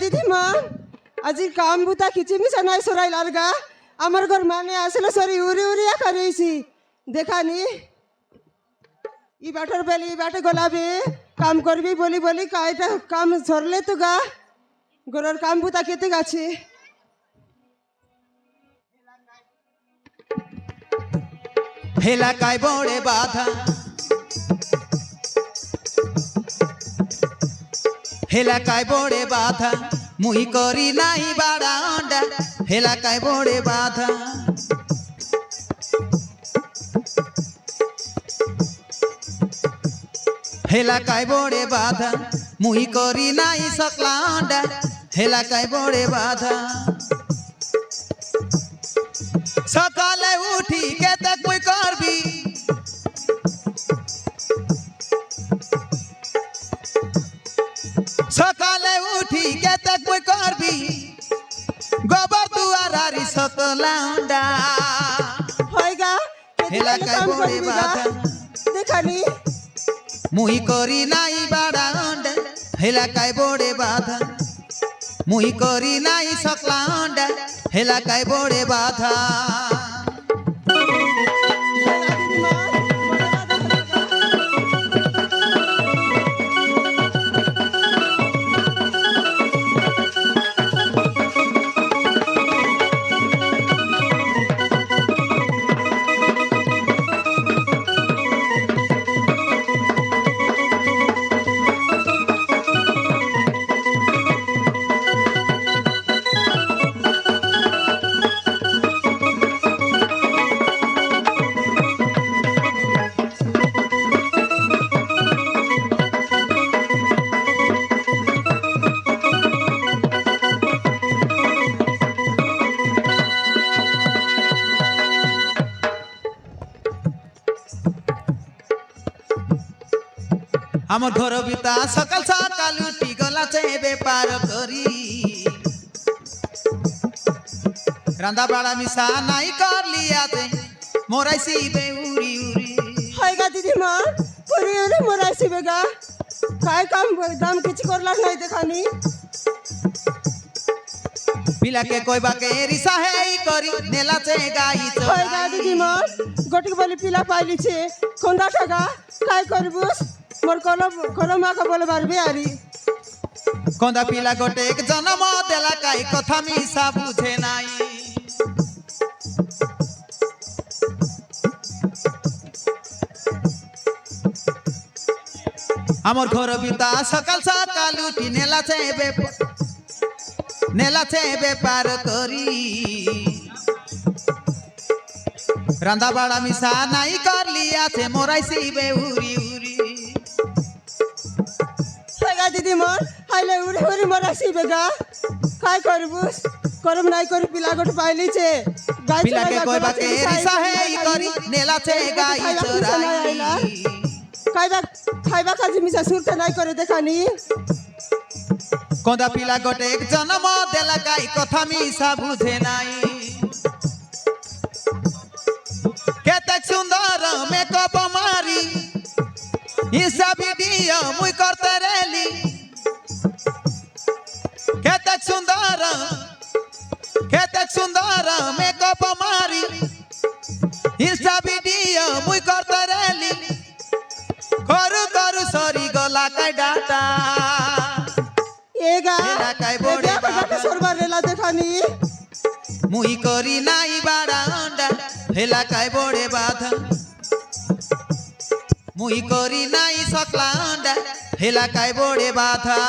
দিদিমা আজি কাম বুতা খিচিমিছা নাই সরাই লারগা আমার ঘর মানে আসলে সরি উড়ি উড়ি একা রয়েছি দেখানি ই বাটর বেলি ই বাটে গোলাবি কাম করবি বলি বলি কাইটা কাম ঝরলে তো গা ঘরের কাম বুতা কেতে গেছে এলাকায় বড়ে বাধা এলাকায় বড়ে বাধা মুই করি নাই বাড়ান্ডা এলাকায় বড়ে বাধা এলাকায় বড়ে বাধা মুই করি নাই সকলান্ডা এলাকায় বড়ে বাধা সকালে উঠি কেতে মুই করবি সকালে উঠি কেতে মুই করবি গোবর দুয়ারারি সকলান্ডা হয়গা এলাকায় বড়ে বাধা দেখানি মুই করি নাই বাড়ান্ডা এলাকায় বড়ে বাধা মুই করি নাই সকলান্ডা এলাকায় বড়ে বাধা আমার ঘর বিতা সকাল সকাল উঠি গলাছে বেপার করি রান্দা বাড়া মিশা নাই করলি আতে মোরাইছি বে উড়ি উড়ি হয়গা দিদিমা উড়ি উড়ি মোরাইছি বেগা কাই কাম দাম কিছু করলাম নাই দেখানি পিলাকে কইবাকে রিসা হেই করি নেলাছে গাই হয়গা দিদিমা গটিক বলি পিলা পাইলিছে কোনটা টাকা কাই করবুস মোর কলমাকে বলে পারবি আরি কোন্দা পিলা গোটে জন্ম দেলা কাই কথা মিশা বুঝে নাই আমার ঘর বিতা সকাল সকাল উঠি নেলাছে বেপার করি রান্দা বাড়া মিশা নাই করলি আছে মোরাইছি বে উড়ি উড়ি হয়গা দিদিমা হাইলে উড়ি উড়ি মোরাইছি বেগা কাই করবুস করম নাই করি পিলা গট পাইলিছে গাই পিলাকে কইবাকে রিসা হেই করি নেলাছে গাই চরাই খাইবা কাজি মিশা সুরতে নাই করে দেখানি কোন্দা পিলা গোটে জন্ম দেলা গাই কথা মিশা বুঝে নাই কেতে সুন্দর মেকআপ মারি ইসা ভিডিও মুই করতে রেলি কেতে সুন্দর মেকআপ মারি ইসা ভিডিও মুই করতে রেলি করু করু সরি গলা কাই ডাটা এগা এলাকায় বড়ে বাধা সরবার রেলা দেখানি মুই করি নাই বাড়ান্ডা এলাকায় বড়ে বাধা মুই করি নাই সকলান্ডা এলাকায় বড়ে বাধা